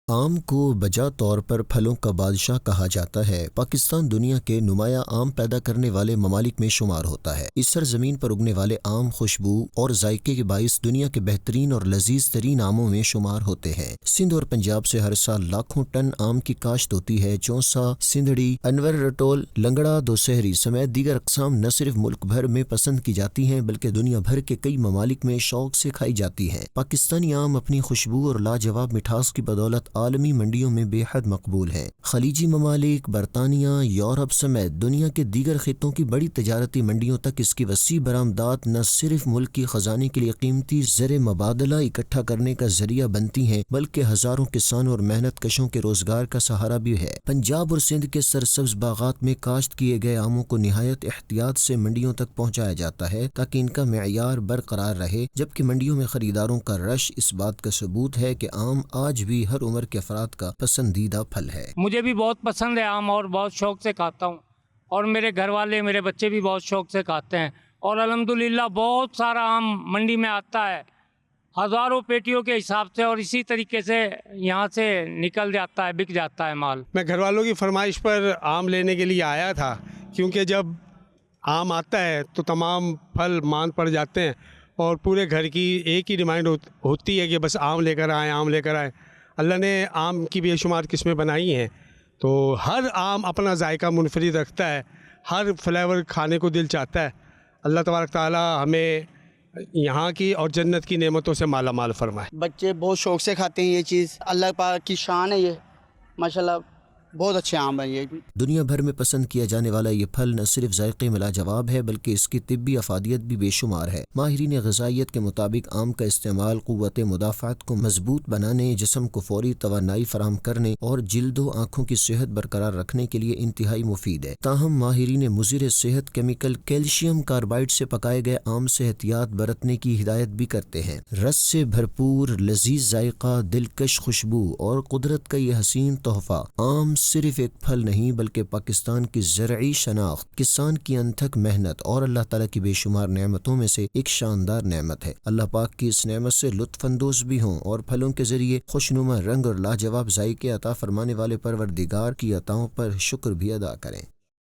آم کو بجا طور پر پھلوں کا بادشاہ کہا جاتا ہے۔ پاکستان دنیا کے نمایاں آم پیدا کرنے والے ممالک میں شمار ہوتا ہے۔ اس سرزمین پر اگنے والے آم خوشبو اور ذائقے کے باعث دنیا کے بہترین اور لذیذ ترین آموں میں شمار ہوتے ہیں۔ سندھ اور پنجاب سے ہر سال لاکھوں ٹن آم کی کاشت ہوتی ہے۔ چونسا، سندھڑی، انور رٹول، لنگڑا، دوسہری سمیت دیگر اقسام نہ صرف ملک بھر میں پسند کی جاتی ہیں بلکہ دنیا بھر کے کئی ممالک میں شوق سے کھائی جاتی ہیں۔ پاکستانی آم اپنی خوشبو اور لاجواب مٹھاس کی بدولت عالمی منڈیوں میں بے حد مقبول ہے۔ خلیجی ممالک، برطانیہ، یورپ سمیت دنیا کے دیگر خطوں کی بڑی تجارتی منڈیوں تک اس کی وسیع برآمدات نہ صرف ملک کی خزانے کے لیے قیمتی زر مبادلہ اکٹھا کرنے کا ذریعہ بنتی ہیں بلکہ ہزاروں کسانوں اور محنت کشوں کے روزگار کا سہارا بھی ہے۔ پنجاب اور سندھ کے سرسبز باغات میں کاشت کیے گئے آموں کو نہایت احتیاط سے منڈیوں تک پہنچایا جاتا ہے تاکہ ان کا معیار برقرار رہے، جبکہ منڈیوں میں خریداروں کا رش اس بات کا ثبوت ہے کہ آم آج بھی ہر عمر کے افراد کا پسندیدہ پھل ہے۔ مجھے بھی بہت پسند ہے آم اور بہت شوق سے کھاتا ہوں، اور میرے گھر والے، میرے بچے بھی بہت شوق سے کھاتے ہیں، اور الحمدللہ بہت سارا آم منڈی میں آتا ہے ہزاروں پیٹیوں کے حساب سے، اور اسی طریقے سے یہاں سے نکل جاتا ہے، بک جاتا ہے مال۔ میں گھر والوں کی فرمائش پر آم لینے کے لیے آیا تھا، کیونکہ جب آم آتا ہے تو تمام پھل مان پڑ جاتے ہیں اور پورے گھر کی ایک ہی ڈیمانڈ ہوتی ہے کہ بس آم لے کر آئیں، آم لے کر آئیں۔ اللہ نے آم کی بے شمار قسمیں بنائی ہیں، تو ہر آم اپنا ذائقہ منفرد رکھتا ہے، ہر فلیور کھانے کو دل چاہتا ہے۔ اللہ تبارک تعالی ہمیں یہاں کی اور جنت کی نعمتوں سے مالا مال فرمائے۔ بچے بہت شوق سے کھاتے ہیں یہ چیز، اللہ پاک کی شان ہے یہ، ماشاءاللہ بہت اچھے آم ہیں یہ بھی۔ دنیا بھر میں پسند کیا جانے والا یہ پھل نہ صرف ذائقے میں لاجواب ہے بلکہ اس کی طبی افادیت بھی بے شمار ہے۔ ماہرین غذائیت کے مطابق آم کا استعمال قوت مدافعت کو مضبوط بنانے، جسم کو فوری توانائی فراہم کرنے اور جلد و آنکھوں کی صحت برقرار رکھنے کے لیے انتہائی مفید ہے۔ تاہم ماہرین مضر صحت کیمیکل کیلشیم کاربائڈ سے پکائے گئے آم سے احتیاط برتنے کی ہدایت بھی کرتے ہیں۔ رس سے بھرپور لذیذ ذائقہ، دلکش خوشبو اور قدرت کا یہ حسین تحفہ آم صرف ایک پھل نہیں بلکہ پاکستان کی زرعی شناخت، کسان کی انتھک محنت اور اللہ تعالیٰ کی بے شمار نعمتوں میں سے ایک شاندار نعمت ہے۔ اللہ پاک کی اس نعمت سے لطف اندوز بھی ہوں اور پھلوں کے ذریعے خوشنما رنگ اور لاجواب ذائقے عطا فرمانے والے پروردگار کی عطاؤں پر شکر بھی ادا کریں۔